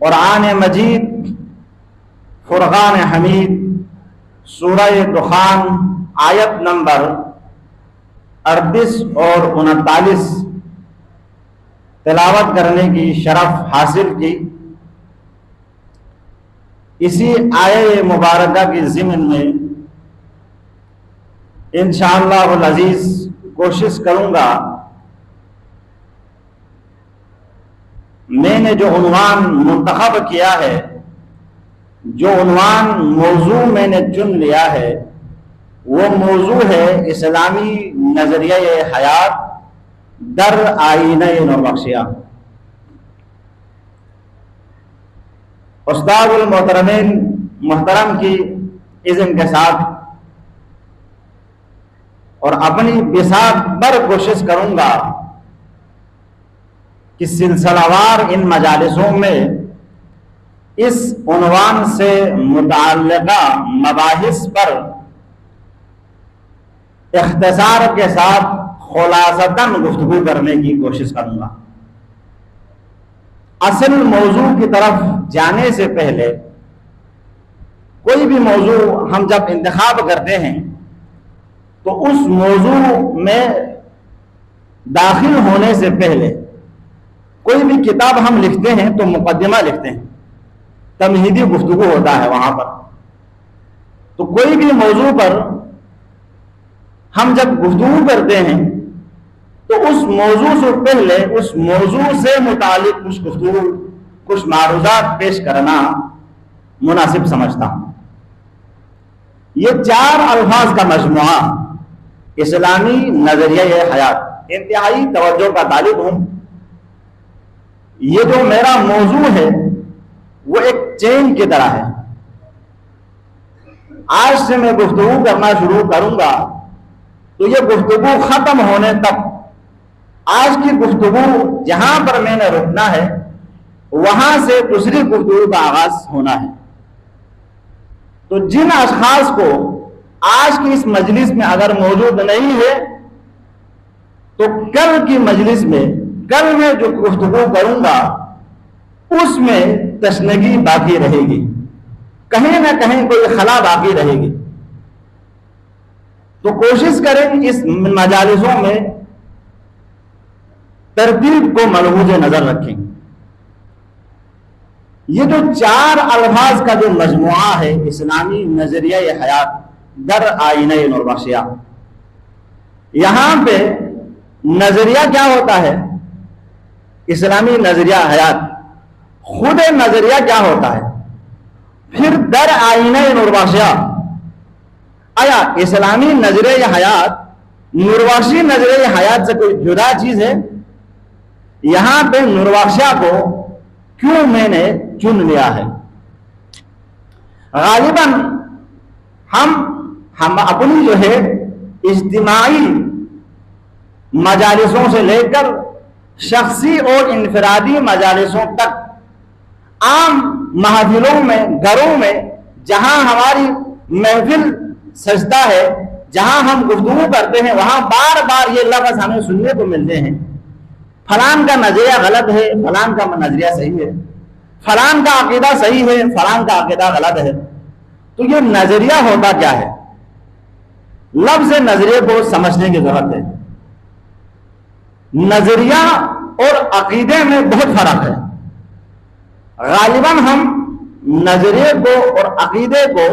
قرآن مجید فرقان حمید سورہ دخان آیت نمبر 38 اور 39 تلاوت کرنے کی شرف حاصل کی۔ اسی آیہ مبارکہ کی ضمن میں انشاءاللہ العزیز کوشش کروں گا میں نے جو عنوان منتخب کیا ہے، جو عنوان موضوع میں نے چن لیا ہے، وہ موضوع ہے اسلامی نظریہ حیات در آئینہ نوربخشیہ۔ استاد المحترمین محترم کی اذن کے ساتھ اور اپنی بساط پر کوشش کروں گا کہ سلسلہ وار ان مجالسوں میں اس عنوان سے متعلقہ مباحث پر اختصار کے ساتھ خلاصتاً گفتگو کرنے کی کوشش کروں گا۔ اصل موضوع کی طرف جانے سے پہلے کوئی بھی موضوع ہم جب انتخاب کرتے ہیں تو اس موضوع میں داخل ہونے سے پہلے کوئی بھی کتاب ہم لکھتے ہیں تو مقدمہ لکھتے ہیں، تمہیدی گفتگو ہوتا ہے وہاں پر۔ تو کوئی بھی موضوع پر ہم جب گفتگو کرتے ہیں تو اس موضوع سے پہلے اس موضوع سے متعلق کچھ گفتگو، کچھ معروضات پیش کرنا مناسب سمجھتا ہوں۔ یہ 4 الفاظ کا مجموعہ اسلامی نظریہ حیات، انتہائی توجہ کا طالب ہوں۔ یہ جو میرا موضوع ہے وہ ایک چین کی طرح ہے۔ آج سے میں گفتگو کرنا شروع کروں گا تو یہ گفتگو ختم ہونے تک، آج کی گفتگو جہاں پر میں نے رکنا ہے وہاں سے دوسری گفتگو کا آغاز ہونا ہے۔ تو جن اشخاص کو آج کی اس مجلس میں اگر موجود نہیں ہے تو کل کی مجلس میں، کل میں جو گفتگو کروں گا اس میں تشنگی باقی رہے گی، کہیں نہ کہیں کوئی خلا باقی رہے گی۔ تو کوشش کریں اس مجالسوں میں ترتیب کو ملحوظ نظر رکھیں۔ یہ جو 4 الفاظ کا جو مجموعہ ہے اسلامی نظریہ حیات در آئینہ نوربخشیہ، یہاں پہ نظریہ کیا ہوتا ہے؟ اسلامی نظریہ حیات خود نظریہ کیا ہوتا ہے؟ پھر در آئینہ نوربخشیہ، آیا اسلامی نظریہ حیات نوربخشی نظریہ حیات سے کوئی جدا چیز ہے؟ یہاں پہ نوربخشیہ کو کیوں میں نے چن لیا ہے؟ غالباً ہم اپنی جو ہے اجتماعی مجالسوں سے لے کر شخصی اور انفرادی مجالسوں تک، عام محفلوں میں، گھروں میں جہاں ہماری محفل سجتا ہے، جہاں ہم گفتگو کرتے ہیں، وہاں بار بار یہ لفظ ہمیں سننے کو ملتے ہیں، فلان کا نظریہ غلط ہے، فلان کا نظریہ صحیح ہے، فلان کا عقیدہ صحیح ہے، فلان کا عقیدہ غلط ہے۔ تو یہ نظریہ ہوتا کیا ہے؟ لفظ نظریے کو سمجھنے کی ضرورت ہے۔ نظریہ اور عقیدے میں بہت فرق ہے۔ غالباً ہم نظریے کو اور عقیدے کو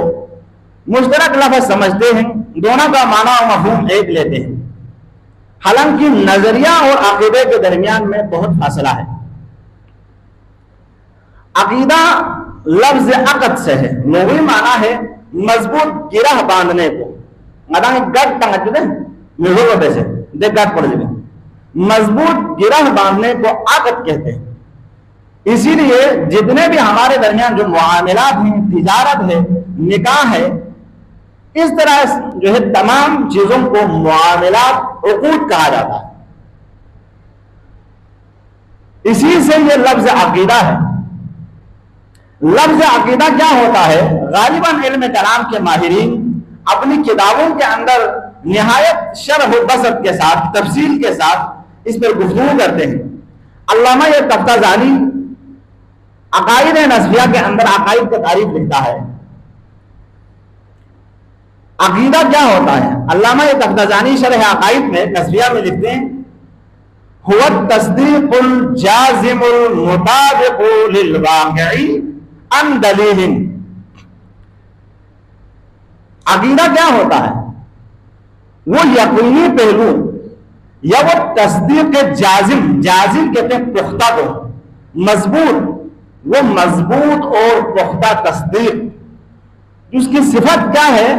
مشترک لفظ سمجھتے ہیں، دونوں کا معنی و مفہوم ایک لیتے ہیں، حالانکہ نظریہ اور عقیدے کے درمیان میں بہت فاصلہ ہے۔ عقیدہ لفظ عقد سے ہے، لغوی معنی ہے مضبوط گرہ باندھنے کو، مضبوط گرہ باندھنے کو عقد کہتے ہیں۔ اسی لیے جتنے بھی ہمارے درمیان جو معاملات ہیں، تجارت ہے، نکاح ہے، اس طرح جو ہے تمام چیزوں کو معاملات عقود کہا جاتا ہے۔ اسی سے یہ لفظ عقیدہ ہے۔ لفظ عقیدہ کیا ہوتا ہے؟ غالباً علم کلام کے ماہرین اپنی کتابوں کے اندر نہایت شرح و بسط کے ساتھ، تفصیل کے ساتھ اس پر گفتگو کرتے ہیں۔ علامہ تفتازانی عقائد نسبیہ کے اندر عقائد کا تعریف لکھتا ہے. عقیدہ کیا ہوتا ہے؟ علامہ تفتزانی شرح عقائد میں نسبیہ میں لکھتے ہیں هو التصدیق الجازم المطابق للواقع عن دلیل. عقیدہ کیا ہوتا ہے؟ وہ یقینی پہلو یا وہ تصدیق جازم، جازم کہتے ہیں پختہ کو، مضبوط، وہ مضبوط اور پختہ تصدیق اس کی صفت کیا ہے؟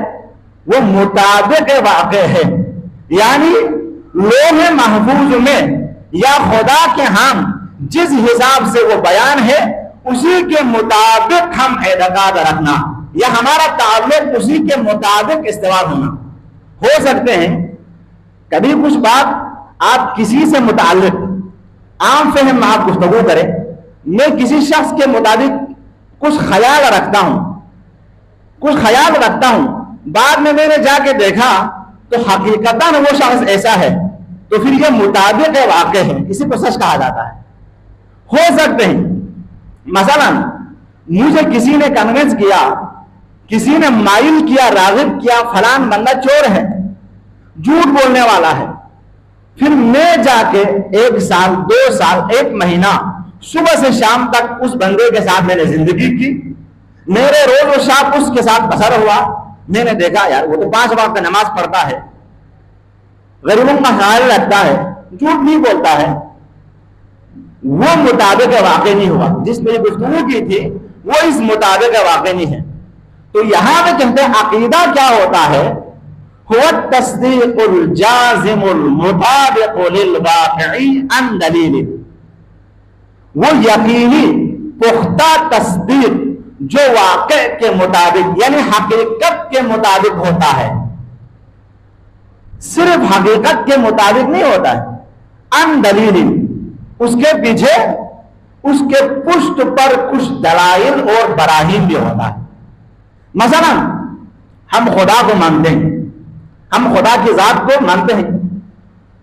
وہ مطابق واقع ہے. یعنی لوح محفوظ میں یا خدا کے ہاں جس حساب سے وہ بیان ہے اسی کے مطابق ہم اعتقاد رکھنا یا ہمارا تعلق اسی کے مطابق استوار ہونا. ہو سکتے ہیں کبھی کچھ بات آپ کسی سے متعلق عام فہم آپ گفتگو کریں، میں کسی شخص کے مطابق کچھ خیال رکھتا ہوں، بعد میں نے جا کے دیکھا تو حقیقتاً وہ شخص ایسا ہے، تو پھر یہ مطابق واقع ہے، اسی کو سچ کہا جاتا ہے. ہو سکتے ہیں مثلا مجھے کسی نے کنونس کیا، کسی نے مائل کیا، راغب کیا فلان بندہ چور ہے، جھوٹ بولنے والا ہے، پھر میں جا کے 1 سال 2 سال 1 مہینہ صبح سے شام تک اس بندے کے ساتھ میں نے زندگی کی، میرے روز و شب اس کے ساتھ بسر ہوا، میں نے دیکھا یار وہ تو 5 وقت نماز پڑھتا ہے، غریبوں کا خیال رکھتا ہے، جھوٹ نہیں بولتا ہے، وہ مطابق واقع نہیں ہوا. جس میں گفتگو کی تھی وہ اس مطابق واقع نہیں ہے. تو یہاں پہ کہتے ہیں عقیدہ کیا ہوتا ہے؟ هو التصدیق الجازم المطابق للواقع عن دلیل. وہ یقینی پختہ تصدیق جو واقع کے مطابق یعنی حقیقت کے مطابق ہوتا ہے، صرف حقیقت کے مطابق نہیں ہوتا ہے، عن دلیل، اس کے پیچھے اس کے پشت پر کچھ دلائل اور براہین بھی ہوتا ہے. مثلا ہم خدا کو مانتے ہیں، ہم خدا کی ذات کو مانتے ہیں،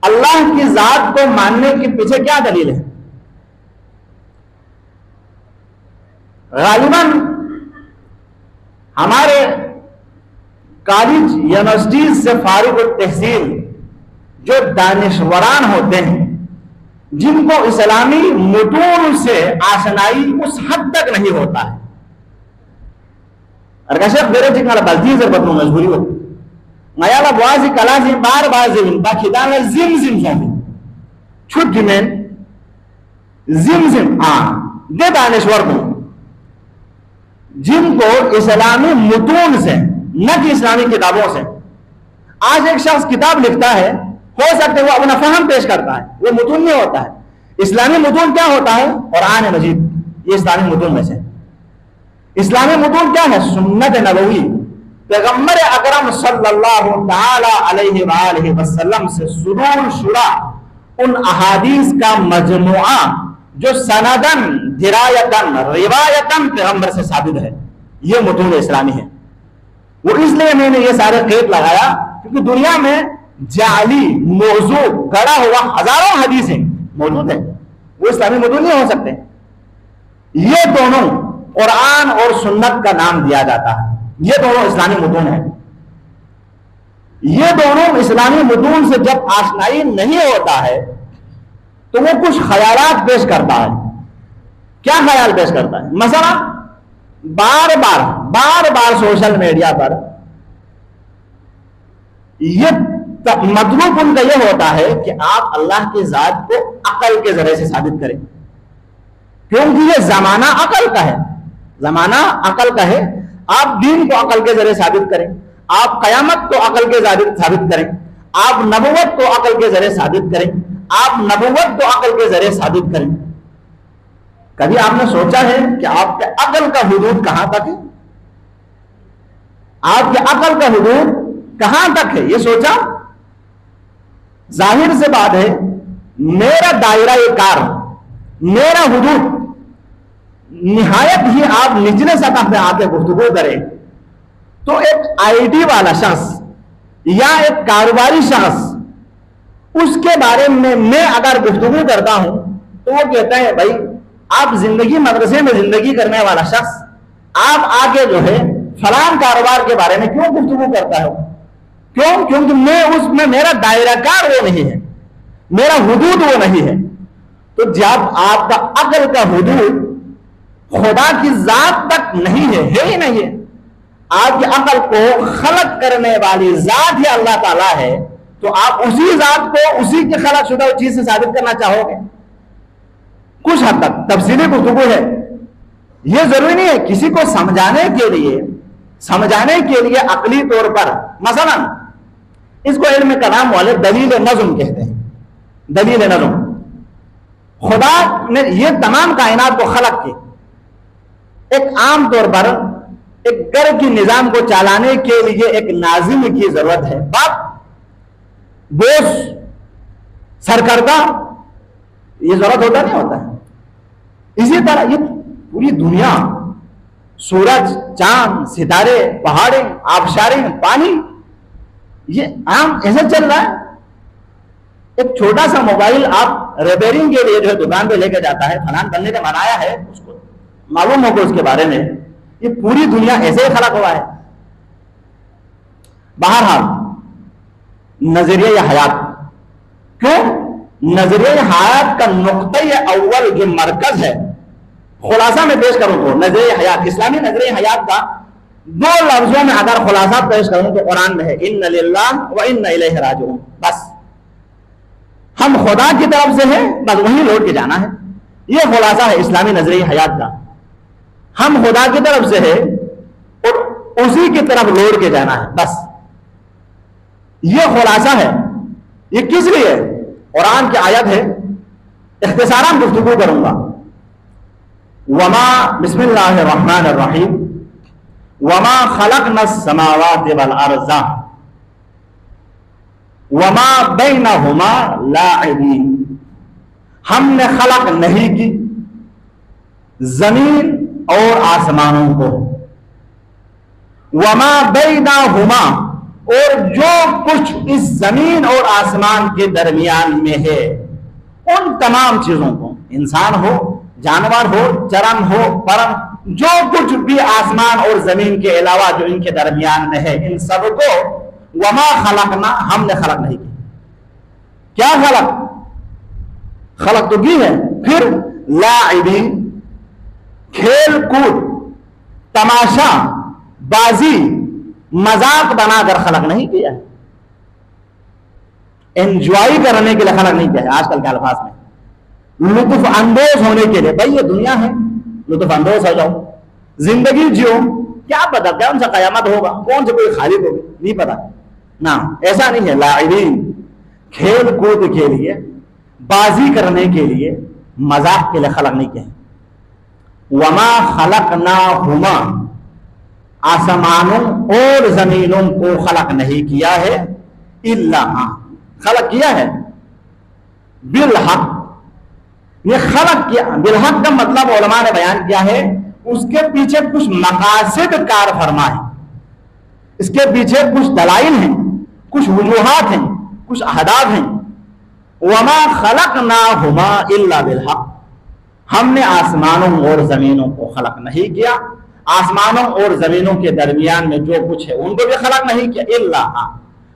اللہ کی ذات کو ماننے کے پیچھے کیا دلیل ہے؟ غالباً ہمارے کالج یونیورسٹیز سے فارغ التحصیل جو دانشوران ہوتے ہیں جن کو اسلامی متون سے آشنائی اس حد تک نہیں ہوتا ہے، ارکشف میرے جنگل بلدی سے بدنو مجبوری ہوتی میالا بوازی کلازی بار بازی باقی دانا زم زومی چھٹ جمین زم دے دانشور کو جن کو اسلامی متون سے نہ کہ اسلامی کتابوں سے. آج ایک شخص کتاب لکھتا ہے، ہو سکتا ہے وہ اپنا فہم پیش کرتا ہے، وہ متون نہیں ہوتا ہے. اسلامی متون کیا ہوتا ہے؟ قرآن مجید، یہ اسلامی متون میں سے. اسلامی متون کیا ہے؟ سنت نبوی، پیغمبر اکرم صلی اللہ تعالی علیہ وآلہ وسلم سے صدور شدہ ان احادیث کا مجموعہ جو سندن درایتن روایتن پیغمبر سے ثابت ہے، یہ متون اسلامی ہے. وہ اس لیے میں نے یہ سارے قید لگایا کیونکہ دنیا میں جعلی موضوع گڑا ہوا ہزاروں حدیثیں موجود ہیں، وہ اسلامی متون نہیں ہو سکتے. یہ دونوں قرآن اور سنت کا نام دیا جاتا ہے، یہ دونوں اسلامی متون ہیں. یہ دونوں اسلامی متون سے جب آشنائی نہیں ہوتا ہے تو وہ کچھ خیالات پیش کرتا ہے. کیا خیال پیش کرتا ہے؟ مثلا بار بار سوشل میڈیا پر یہ مطلوب ان کا یہ ہوتا ہے کہ آپ اللہ کی ذات کو عقل کے ذریعے سے ثابت کریں، کیونکہ یہ زمانہ عقل کا ہے، زمانہ عقل کا ہے. آپ دین کو عقل کے ذریعے ثابت کریں، آپ قیامت کو عقل کے ذریعے ثابت کریں، آپ نبوت کو عقل کے ذریعے ثابت کریں، آپ نبوت کو عقل کے ذریعے ثابت کریں. کبھی آپ نے سوچا ہے کہ آپ کے عقل کا حدود کہاں تک ہے؟ آپ کے عقل کا حدود کہاں تک ہے؟ یہ سوچا؟ ظاہر سے بات ہے میرا دائرہ کار، میرا حدود نہایت ہی آپ نچلے سطح پہ آتے گفتگو کریں تو ایک آئی ٹی والا شخص یا ایک کاروباری شخص اس کے بارے میں اگر گفتگو کرتا ہوں تو وہ کہتا ہے بھائی آپ زندگی مدرسے میں زندگی کرنے والا شخص آپ آگے جو ہے فلان کاروبار کے بارے میں کیوں گفتگو کرتا ہے؟ کیوں؟ کیونکہ میں اس میں میرا دائرہ کار وہ نہیں ہے، میرا حدود وہ نہیں ہے۔ تو جب آپ کا عقل کا حدود خدا کی ذات تک نہیں ہے ہی نہیں ہے، آپ کی عقل کو خلق کرنے والی ذات ہی اللہ تعالیٰ ہے، تو آپ اسی ذات کو اسی کے خلق شدہ چیز سے ثابت کرنا چاہو گے؟ کچھ حد تک تفصیلی گفتگو ہے، یہ ضروری نہیں ہے کسی کو سمجھانے کے لیے عقلی طور پر، مثلا اس کو علم کلام والے دلیل نظم کہتے ہیں۔ دلیل نظم، خدا نے یہ تمام کائنات کو خلق کی، ایک عام طور پر ایک گھر کی نظام کو چلانے کے لیے ایک ناظم کی ضرورت ہے، باپ، بوس، سرکردہ، یہ ضرورت ہوتا نہیں ہوتا ہے۔ اسی طرح یہ پوری دنیا، سورج، چاند، ستارے، پہاڑیں، آبشاریں، پانی، یہ عام ایسے چل رہا ہے۔ ایک چھوٹا سا موبائل آپ ریپیئرنگ کے لیے جو ہے دکان پہ لے کے جاتا ہے، فلان بندے نے بنایا ہے، اس کو معلوم ہوگا اس کے بارے میں، یہ پوری دنیا ایسے ہی خلق ہوا ہے۔ بہرحال نظریہ حیات، کیوں؟ نظریہ حیات کا نقطۂ اول جو مرکز ہے، خلاصہ میں پیش کروں تو نظریہ حیات، اسلامی نظریہ حیات کا دو لفظوں میں اگر خلاصہ پیش کروں تو قرآن میں ہے ان للہ و ان الیہ راجعون، بس ہم خدا کی طرف سے ہیں، بس وہیں لوٹ کے جانا ہے، یہ خلاصہ ہے اسلامی نظریہ حیات کا۔ ہم خدا کی طرف سے ہے اور اسی کی طرف لوٹ کے جانا ہے، بس یہ خلاصہ ہے۔ یہ کس لیے؟ قرآن کی آیت ہے، اختصاراً گفتگو کروں گا۔ وما بسم اللہ الرحمن الرحیم وما خلقنا السماوات والارض وما بینہما لاعبین، ہم نے خلق نہیں کی زمین اور آسمانوں کو، وما بینہما، اور جو کچھ اس زمین اور آسمان کے درمیان میں ہے، ان تمام چیزوں کو، انسان ہو، جانور ہو، چرم ہو، پرم، جو کچھ بھی آسمان اور زمین کے علاوہ جو ان کے درمیان میں ہے، ان سب کو وما خلقنا، ہم نے خلق نہیں کی۔ کیا خلق تو کی ہے، پھر لاعبین، کھیل کود، تماشا بازی، مذاق بنا کر خلق نہیں کیا ہے، انجوائے کرنے کے لیے خلق نہیں کیا ہے۔ آج کل کے الفاظ میں لطف اندوز ہونے کے لیے، بھائی یہ دنیا ہے، لطف اندوز ہو جاؤ، زندگی جیو، کیا پتا کون سا قیامت ہوگا، کون سے کوئی خالق ہوگی، نہیں پتا نا، ایسا نہیں ہے۔ لاعبین، کھیل کود کے لیے، بازی کرنے کے لیے، مذاق کے لیے خلق نہیں کیا ہے۔ وما خلقناہما، آسمانوں اور زمینوں کو خلق نہیں کیا ہے، الا، خلق کیا ہے بالحق، یہ خلق کیا بالحق کا مطلب علماء نے بیان کیا ہے، اس کے پیچھے کچھ مقاصد کار فرما ہے، اس کے پیچھے کچھ دلائل ہیں، کچھ وجوہات ہیں، کچھ اہداف ہیں۔ وما خلقناہما الا بالحق، ہم نے آسمانوں اور زمینوں کو خلق نہیں کیا، آسمانوں اور زمینوں کے درمیان میں جو کچھ ہے ان کو بھی خلق نہیں کیا، الا،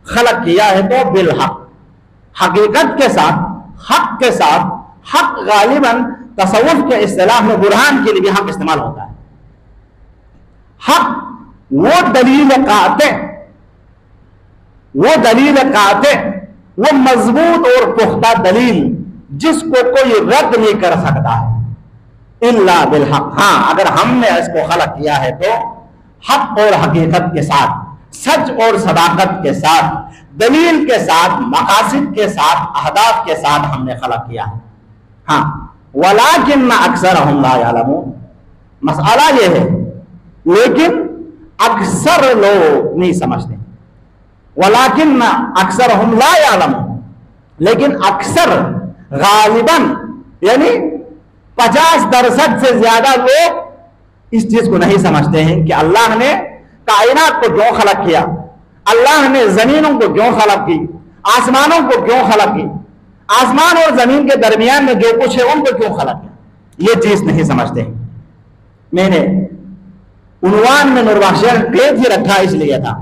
خلق کیا ہے تو بالحق، حقیقت کے ساتھ، حق کے ساتھ۔ حق غالباً تصوف کے اصطلاح میں برہان کے لیے بھی حق استعمال ہوتا ہے۔ حق وہ دلیل قاطع، وہ مضبوط اور پختہ دلیل جس کو کوئی رد نہیں کر سکتا ہے، الا بالحق، ہاں اگر ہم نے اس کو خلق کیا ہے تو حق اور حقیقت کے ساتھ، سچ اور صداقت کے ساتھ، دلیل کے ساتھ، مقاصد کے ساتھ، اہداف کے ساتھ ہم نے خلق کیا ہے۔ ہاں ولیکن اکثرہم لا یعلمون، مسئلہ یہ ہے لیکن اکثر لوگ نہیں سمجھتے، ولیکن اکثرہم لا یعلمون، لیکن اکثر، غالباً، یعنی 50% سے زیادہ لوگ اس چیز کو نہیں سمجھتے ہیں کہ اللہ نے کائنات کو کیوں خلق کیا، اللہ نے زمینوں کو کیوں خلق کی، آسمانوں کو کیوں خلق کی، آسمان اور زمین کے درمیان میں جو کچھ ہے ان کو کیوں خلق کیا۔ یہ چیز نہیں سمجھتے. میں نے عنوان میں نور بخش قید ہی رکھا اس لیے تھا.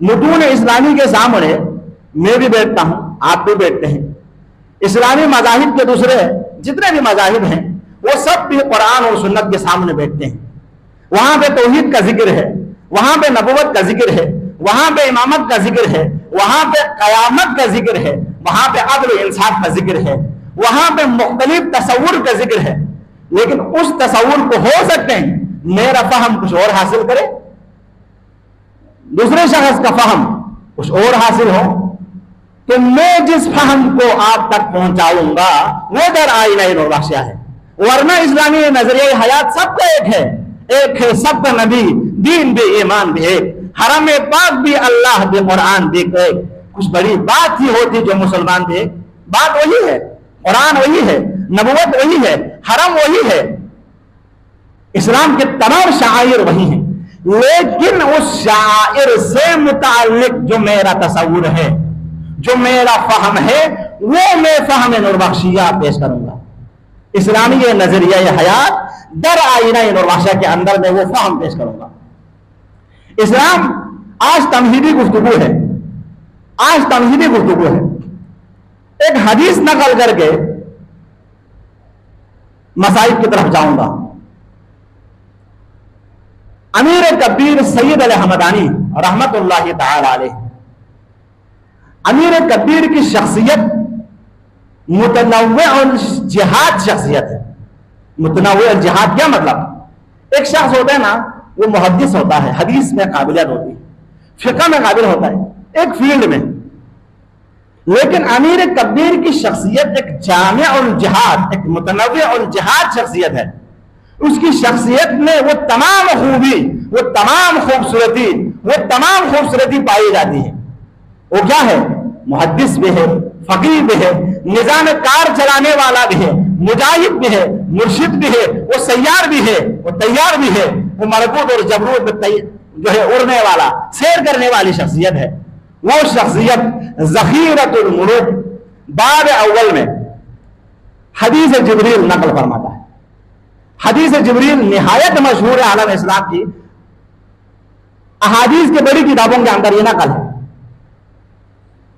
متون اسلامی کے سامنے میں بھی بیٹھتا ہوں, آپ بھی بیٹھتے ہیں. اسلامی مذاہب کے دوسرے جتنے بھی مذاہب ہیں وہ سب بھی قرآن اور سنت کے سامنے بیٹھتے ہیں. وہاں پہ توحید کا ذکر ہے, وہاں پہ نبوت کا ذکر ہے, وہاں پہ امامت کا ذکر ہے, وہاں پہ قیامت کا ذکر ہے, وہاں پہ عدل و انصاف کا ذکر ہے, وہاں پہ مختلف تصور کا ذکر ہے. لیکن اس تصور کو ہو سکتے ہیں میرا فہم کچھ اور حاصل کرے, دوسرے شخص کا فہم کچھ اور حاصل ہو, تو میں جس فہم کو آپ تک پہنچاؤں گا وہ در آئینہ نور بخش ہے. ورنہ اسلامی نظریہ حیات سب کا ایک ہے سب کا نبی, دین بھی, ایمان بھی ایک, حرم پاک بھی, اللہ بھی, قرآن بھی ایک. کچھ بڑی بات ہی ہوتی جو مسلمان بھی ایک. بات وہی ہے, قرآن وہی ہے, نبوت وہی ہے, حرم وہی ہے, اسلام کے تمام شعائر وہی ہیں. لیکن اس شعائر سے متعلق جو میرا تصور ہے, جو میرا فہم ہے, وہ میں فہم نور بخشیہ پیش کروں گا. اسلامی نظریہ حیات در آئینہ نور بخشیہ کے اندر میں وہ فہم پیش کروں گا. اسلام آج تمہیدی گفتگو ہے, آج تمہیدی گفتگو ہے. ایک حدیث نقل کر کے مسائل کی طرف جاؤں گا. امیر کبیر سید الحمدانی رحمت اللہ تعالی علیہ, امیر کبیر کی شخصیت متنوع الجہاد شخصیت ہے. متنوع الجہاد کیا مطلب؟ ایک شخص ہوتا ہے نا, وہ محدث ہوتا ہے, حدیث میں قابلیت ہوتی ہے, فقہ میں قابل ہوتا ہے ایک فیلڈ میں. لیکن امیر کبیر کی شخصیت ایک جامع الجہاد, ایک متنوع الجہاد شخصیت ہے. اس کی شخصیت میں وہ تمام خوبی, وہ تمام خوبصورتی پائی جاتی ہے. وہ کیا ہے؟ محدث بھی ہے, فقیہ بھی ہے, نظام کار چلانے والا بھی ہے, مجاہد بھی ہے, مرشد بھی ہے, وہ سیار بھی ہے, وہ تیار بھی ہے, وہ مربوط اور جبروت جو ہے اڑنے والا, سیر کرنے والی شخصیت ہے. وہ شخصیت ذخیرۃ الملوک باب اول میں حدیث جبریل نقل فرماتا ہے. حدیث جبریل نہایت مشہور ہے عالم اسلام کی, احادیث کے بڑی کتابوں کے اندر یہ نقل ہے.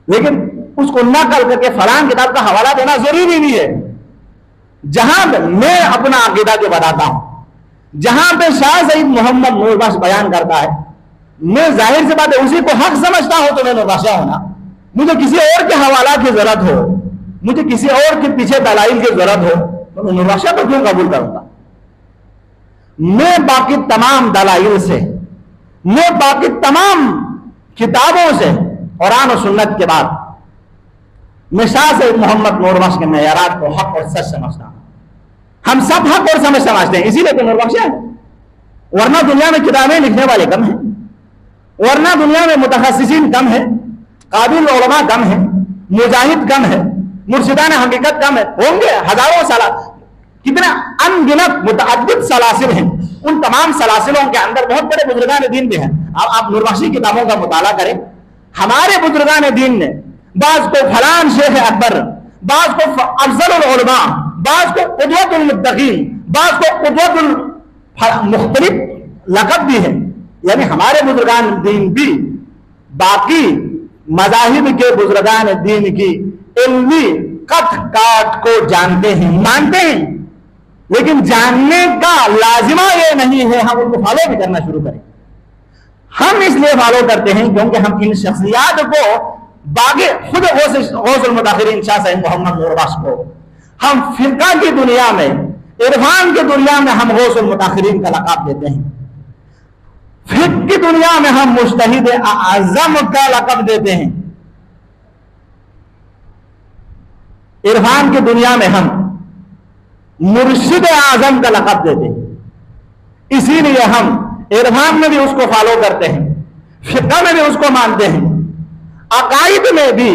لیکن اس کو نقل کر کے فلان کتاب کا حوالہ دینا ضروری نہیں ہے. جہاں پہ میں اپنا عقیدہ جو بتاتا ہوں, جہاں پہ شاہ سید محمد نور بخش بیان کرتا ہے, میں ظاہر سے بات ہے اسی کو حق سمجھتا ہوں تو میں نور بخش ہونا. مجھے کسی اور کے حوالہ کی ضرورت ہو, مجھے کسی اور کے پیچھے دلائل کی ضرورت ہو, تو میں نور بخش تو کیوں قبول کروں گا؟ میں باقی تمام دلائل سے, میں باقی تمام کتابوں سے, قرآن و سنت کے بعد میں شاہ سید محمد نور بخش کے معیارات کو حق اور سچ سمجھتا ہوں. ہم سب حق اور سمجھ سمجھتے ہیں, اسی لیے تو نور بخش ہے. ورنہ دنیا میں کتابیں لکھنے والے کم ہیں, ورنہ دنیا میں متخصصین کم ہیں, قابل علماء کم ہیں, مجاہد کم ہے, مرشدان حقیقت کم ہے. ہوں گے ہزاروں سال, کتنے ان گنت متعدد سلاسل ہیں. ان تمام سلاسلوں کے اندر بہت بڑے بزرگان دین بھی ہیں. آپ نور بخشی کتابوں کا مطالعہ کریں. ہمارے بزرگان دین نے بعض کو فلان شیخ اکبر, بعض کو افضل العلماء, بعض کو قدوۃ المتقین, بعض کو قدوۃ مختلف لقب بھی ہے. یعنی ہمارے بزرگان دین بھی باقی مذاہب کے بزرگان دین کی علمی قط کاٹ کو جانتے ہیں, مانتے ہیں, لیکن جاننے کا لازمہ یہ نہیں ہے ہم ان کو فالو بھی کرنا شروع کریں. ہم اس لیے فالو کرتے ہیں کیونکہ ہم ان شخصیات کو باقی خود غوث المتاخرین شاہ صاحب محمد نور بخش کو ہم فرقہ کی دنیا میں, عرفان کی دنیا میں ہم غوث المتاخرین کا لقب دیتے ہیں, فقہ کی دنیا میں ہم مجتہد اعظم کا لقب دیتے ہیں, عرفان کی دنیا میں ہم مرشد اعظم کا لقب دیتے ہیں. اسی لیے ہم عرفان میں بھی اس کو فالو کرتے ہیں, فقہ میں بھی اس کو مانتے ہیں, عقائد میں بھی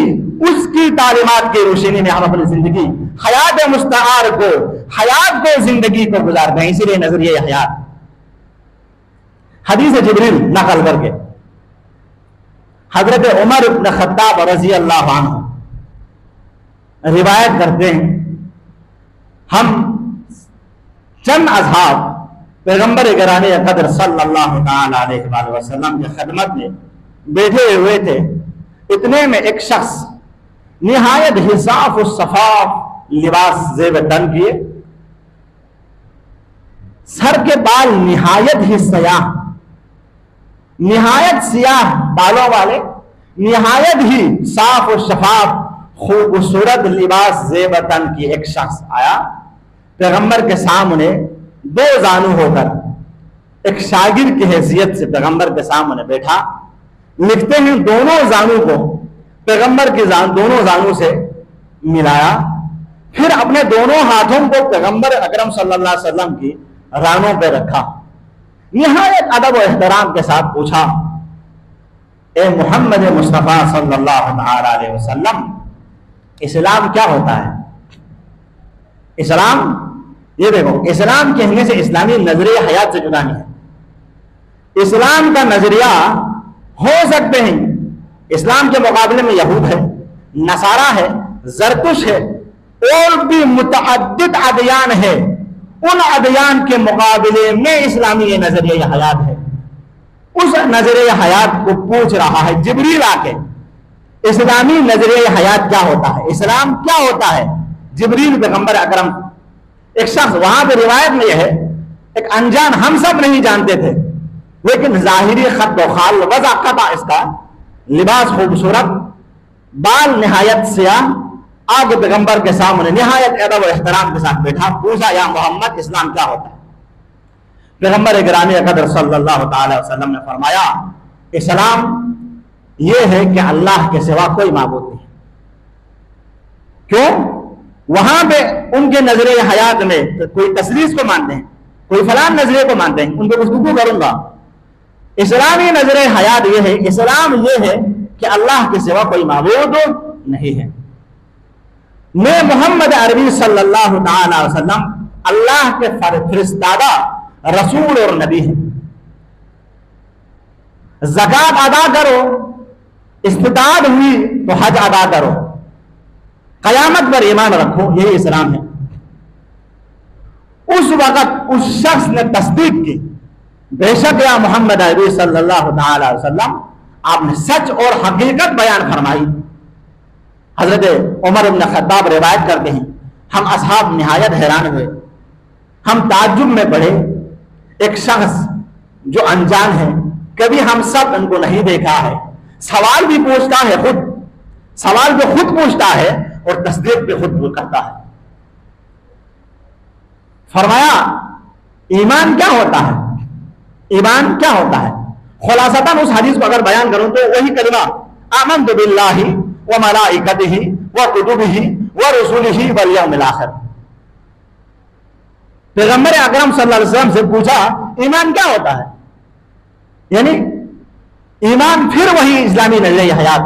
اس کی تعلیمات کی روشنی میں ہم اپنی زندگی حیات مستعار کو, حیات کو, زندگی کو گزارتے ہیں. اسی لیے نظریہ حیات حدیث جبریل نقل کر کے حضرت عمر بن خطاب رضی اللہ عنہ روایت کرتے ہیں, ہم چند اصحاب پیغمبر گرامی قدر صلی اللہ تعالی علیہ وآلہ وسلم کی خدمت میں بیٹھے ہوئے تھے. اتنے میں ایک شخص نہایت حصاف و صفاف لباس زیب تن کیے, سر کے بال نہایت ہی سیاہ, نہایت سیاہ بالوں والے, نہایت ہی صاف و شفاف خوبصورت لباس زیب تن کی ایک شخص آیا پیغمبر کے سامنے دو زانو ہو کر, ایک شاگرد کی حیثیت سے پیغمبر کے سامنے بیٹھا. لکھتے ہیں دونوں زانو کو پیغمبر کے دونوں زانو سے ملایا, پھر اپنے دونوں ہاتھوں کو پیغمبر اکرم صلی اللہ علیہ وسلم کی رانوں پہ رکھا. نہایت ادب و احترام کے ساتھ پوچھا, اے محمد مصطفیٰ صلی اللہ علیہ وسلم, اسلام کیا ہوتا ہے؟ اسلام, یہ دیکھو, اسلام کہنے سے اسلامی نظریہ حیات سے جدا نہیں ہے. اسلام کا نظریہ ہو سکتے ہیں اسلام کے مقابلے میں یہود ہے, نصارہ ہے, زرتش ہے, اور بھی متعدد ادیان ہے, ان ادیان کے مقابلے میں اسلامی یہ نظریہ حیات ہے. اس نظریہ حیات کو پوچھ رہا ہے جبریل آ کے, اسلامی نظریہ حیات کیا ہوتا ہے, اسلام کیا ہوتا ہے؟ جبریل پیغمبر اکرم, ایک شخص وہاں پہ روایت میں یہ ہے, ایک انجان, ہم سب نہیں جانتے تھے, لیکن ظاہری خط و خال وضاحت تھا اس کا, لباس خوبصورت, بال نہایت سیاہ, آگے پیغمبر کے سامنے نہایت ادب و احترام کے ساتھ بیٹھا. پوچھا, یا محمد اسلام کیا ہوتا ہے؟ پیغمبر گرامی قدر صلی اللہ تعالی وسلم نے فرمایا, اسلام یہ ہے کہ اللہ کے سوا کوئی معبود نہیں. کیوں؟ وہاں پہ ان کے نظریہ حیات میں کوئی تسلیس کو مانتے ہیں, کوئی فلان نظریے کو مانتے ہیں, ان پہ گفتگو کروں گا. اسلامی نظریہ حیات یہ ہے, اسلام یہ ہے کہ اللہ کے سوا کوئی معبود نہیں ہے. میں محمد عربی صلی اللہ تعالی وسلم اللہ کے فرستادہ رسول اور نبی ہیں. زکات ادا کرو, استطاعت ہوئی تو حج ادا کرو, قیامت پر ایمان رکھو, یہی اسلام ہے. اس وقت اس شخص نے تصدیق کی, بے شک یا محمد عربی صلی اللہ تعالی علیہ وسلم آپ نے سچ اور حقیقت بیان فرمائی. حضرت عمر بن خطاب روایت کرتے ہیں, ہم اصحاب نہایت حیران ہوئے, ہم تعجب میں پڑے, ایک شخص جو انجان ہے, کبھی ہم سب ان کو نہیں دیکھا ہے, سوال بھی پوچھتا ہے, خود سوال بھی خود پوچھتا ہے اور تصدیق بھی خود کرتا ہے. فرمایا, ایمان کیا ہوتا ہے؟ ایمان کیا ہوتا ہے؟ خلاصتاً اس حدیث کو اگر بیان کروں تو وہی کلمہ, آمنت باللہ وملائکتہ وکتبہ ورسلہ والیوم الآخر. پیغمبر اکرم صلی اللہ علیہ وسلم سے پوچھا ایمان کیا ہوتا ہے, یعنی ایمان پھر وہی اسلامی نظریہ حیات,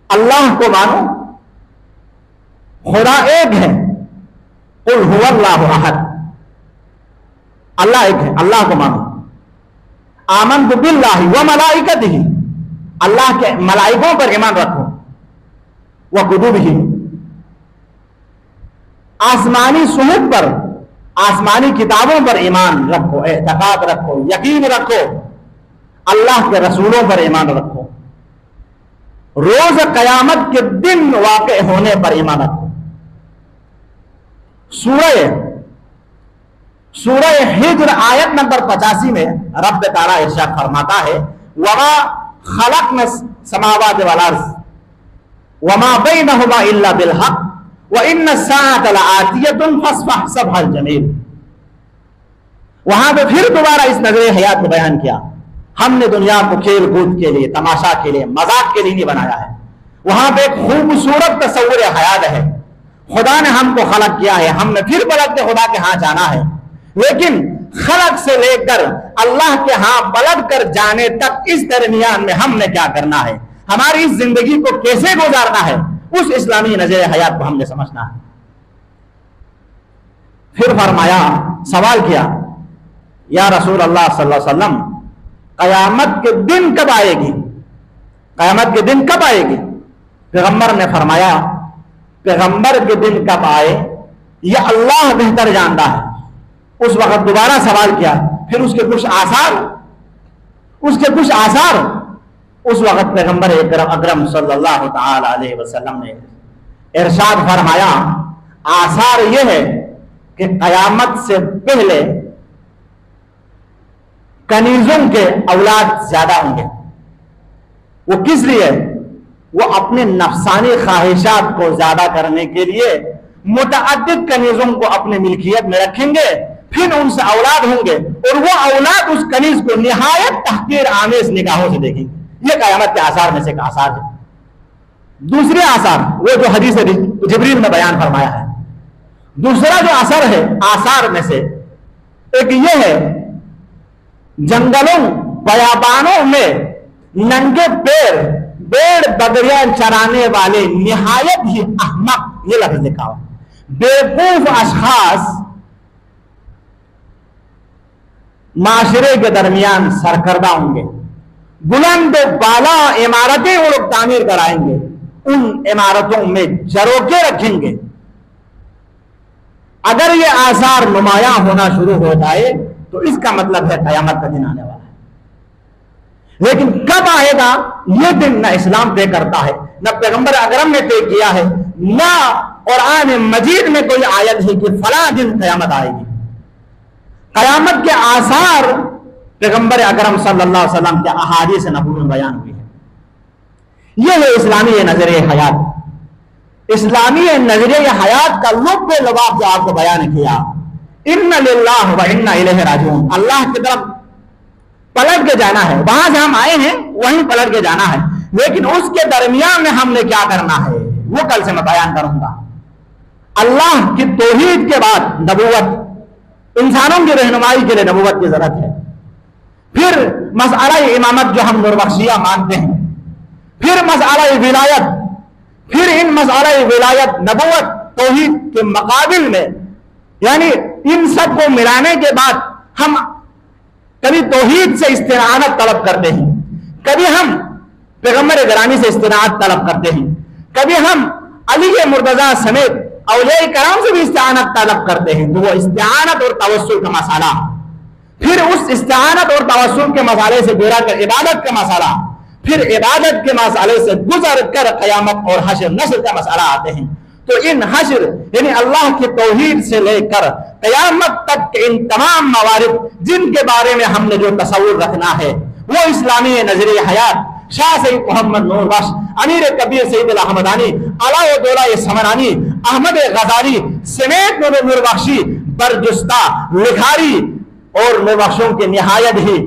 اللہ کو مانو, خدا ایک ہے, قل هو اللہ احد, اللہ ایک ہے, اللہ کو مانو. آمنت باللہ وملائکتہ, اللہ کے ملائکوں پر ایمان رکھو, وکتبہ, آسمانی صحف پر, آسمانی کتابوں پر ایمان رکھو, اعتقاد رکھو, یقین رکھو, اللہ کے رسولوں پر ایمان رکھو, روز قیامت کے دن واقع ہونے پر ایمان رکھو. سورہ ہجر آیت نمبر 85 میں رب تعالیٰ ارشاد فرماتا ہے, وما خلقنا السماوات والارض وما بینہما الا بالحق وان الساعة لآتیۃ فاصفح صفح الجمیل. وہاں پہ پھر دوبارہ اس نظریہ حیات کو بیان کیا. ہم نے دنیا کو کھیل کود کے لیے, تماشا کے لیے, مذاق کے لیے نہیں بنایا ہے. وہاں پہ ایک خوبصورت تصور حیات ہے. خدا نے ہم کو خلق کیا ہے, ہم نے پھر پلٹ کے خدا کے ہاں جانا ہے, لیکن خلق سے لے کر اللہ کے ہاں پلٹ کر جانے تک اس درمیان میں ہم نے کیا کرنا ہے, ہماری اس زندگی کو کیسے گزارنا ہے, اس اسلامی نظریہ حیات کو ہم نے سمجھنا ہے. پھر فرمایا, سوال کیا, یا رسول اللہ صلی اللہ علیہ وسلم قیامت کے دن کب آئے گی, قیامت کے دن کب آئے گی؟ پیغمبر نے فرمایا, پیغمبر کے دن کب آئے یہ اللہ بہتر جانتا ہے. اس وقت دوبارہ سوال کیا. پھر اس کے کچھ آثار اس وقت پیغمبر اکرم صلی اللہ تعالی علیہ وسلم نے ارشاد فرمایا. آثار یہ ہے کہ قیامت سے پہلے کنیزوں کے اولاد زیادہ ہوں گے. وہ کس لیے؟ وہ اپنے نفسانی خواہشات کو زیادہ کرنے کے لیے متعدد کنیزوں کو اپنے ملکیت میں رکھیں گے، پھر ان سے اولاد ہوں گے اور وہ اولاد اس کنیز کو نہایت تحقیر آمیز نگاہوں سے دیکھیں گے. یہ قیامت کے آثار میں سے ایک آثار ہے. دوسرے آثار وہ جو حدیث جبریل میں بیان فرمایا ہے. دوسرا جو اثر ہے آثار میں سے ایک یہ ہے، جنگلوں بیابانوں میں ننگے پیر بیڑ بکریاں چرانے والے نہایت ہی احمق، یہ لفظ لکھا ہوا، بیوقوف اشخاص معاشرے کے درمیان سرکردہ ہوں گے. بلند و بالا عمارتیں وہ لوگ تعمیر کرائیں گے، ان عمارتوں میں جروکے رکھیں گے. اگر یہ آثار نمایاں ہونا شروع ہو جائے تو اس کا مطلب ہے قیامت کا دن آنے والا ہے. لیکن کب آئے گا یہ دن نہ اسلام طے کرتا ہے، نہ پیغمبر اکرم نے طے کیا ہے، نہ قرآن مجید میں کوئی آیت ہے کہ فلاں دن قیامت آئے گی. قیامت کے آثار پیغمبر اکرم صلی اللہ علیہ وسلم کے احادیث نبوی میں بیان ہوئی ہے. یہ ہے اسلامی نظریہ حیات. اسلامی نظریہ حیات کا لب لباب جو آپ کو بیان کیا، ان للہ و انا الیہ راجعون، اللہ کی طرف پلٹ کے جانا ہے. وہاں سے ہم آئے ہیں وہیں پلٹ کے جانا ہے، لیکن اس کے درمیان میں ہم نے کیا کرنا ہے وہ کل سے میں بیان کروں گا. اللہ کی توحید کے بعد نبوت، انسانوں کی رہنمائی کے لیے نبوت کی ضرورت ہے. پھر مسئلہ امامت جو ہم نور بخشیہ مانتے ہیں، پھر مسئلہ ولایت، پھر ان مسئلہ ولایت نبوت توحید کے مقابل میں، یعنی ان سب کو ملانے کے بعد ہم کبھی توحید سے استعانت طلب کرتے ہیں، کبھی ہم پیغمبر گرامی سے استعانت طلب کرتے ہیں، کبھی ہم علی مرتضیٰ سمیت اولیاء کرام سے بھی استعانت طلب کرتے ہیں. تو وہ استعانت اور توسل کا مسئلہ، پھر اس استعانت اور توسل کے مسئلے سے گزر کر عبادت کا مسئلہ، پھر عبادت کے مسئلے سے گزر کر قیامت اور حشر نشر کا مسئلہ آتے ہیں. تو ان حشر یعنی اللہ کی توحید سے لے کر قیامت تک کے ان تمام موارد جن کے بارے میں ہم نے جو تصور رکھنا ہے وہ اسلامی نظریہ حیات شاہ سید محمد نور بخش، امیر کبیر سید الاحمدانی، علاء الدولہ سمرانی، احمد غزالی سمیت نور بخشی، برجستہ، لکھاری اور نور بخشوں کے نہایت ہی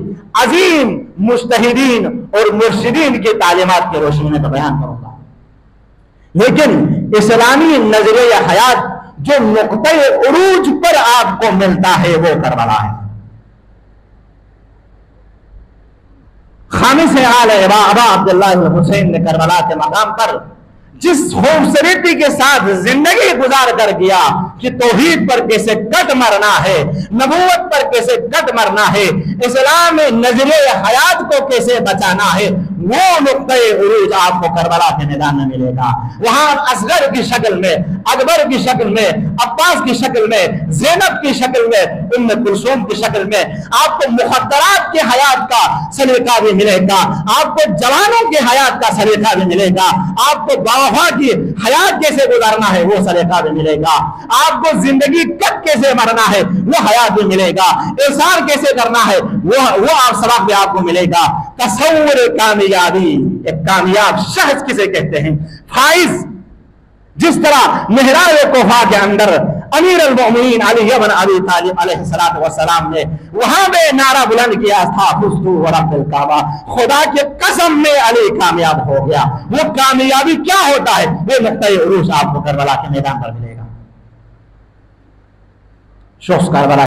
عظیم مجتہدین اور مرشدین کی تعلیمات کی روشنی میں بیان کروں گا. لیکن اسلامی نظریہ حیات جو نقطۂ عروج پر آپ کو ملتا ہے وہ کربلا ہے. خامس آل ابا عبداللہ حسین نے کربلا کے مقام پر جس خوبصورتی کے ساتھ زندگی گزار کر گیا کہ توحید پر کیسے کٹ مرنا ہے، نبوت پر کیسے کٹ مرنا ہے، اسلام نظریہ حیات کو کیسے بچانا ہے، وہ نقطۂ عروج آپ کو کربلا کے میدان میں ملے گا. وہاں اصغر کی شکل میں، اکبر کی شکل میں، عباس کی شکل میں، زینب کی شکل میں، ام کلثوم کی شکل میں آپ کو مخدرات کی حیات کا سلیقہ بھی ملے گا، آپ کو جوانوں کی حیات کا سلیقہ بھی ملے گا، آپ کو باوفا کی حیات کیسے گزارنا ہے وہ سلیقہ بھی ملے گا، آپ کو زندگی کب کیسے مرنا ہے وہ حیات بھی ملے گا، احسان کیسے کرنا ہے وہ آپ سبق بھی آپ کو ملے گا. تصور کامیابی، ایک کامیاب شخص کسے کہتے ہیں؟ فائز. جس طرح محراب کوفہ کے اندر امیر المؤمنین علی بن ابی طالب علیہ السلام نے وہاں میں نعرہ بلند کیا تھا، فزت ورب الکعبہ، خدا کی قسم میں علی کامیاب ہو گیا. وہ کامیابی کیا ہوتا ہے؟ وہ نقطۂ عروج آپ کو کربلا کے میدان پر ملے گا. شخص کربلا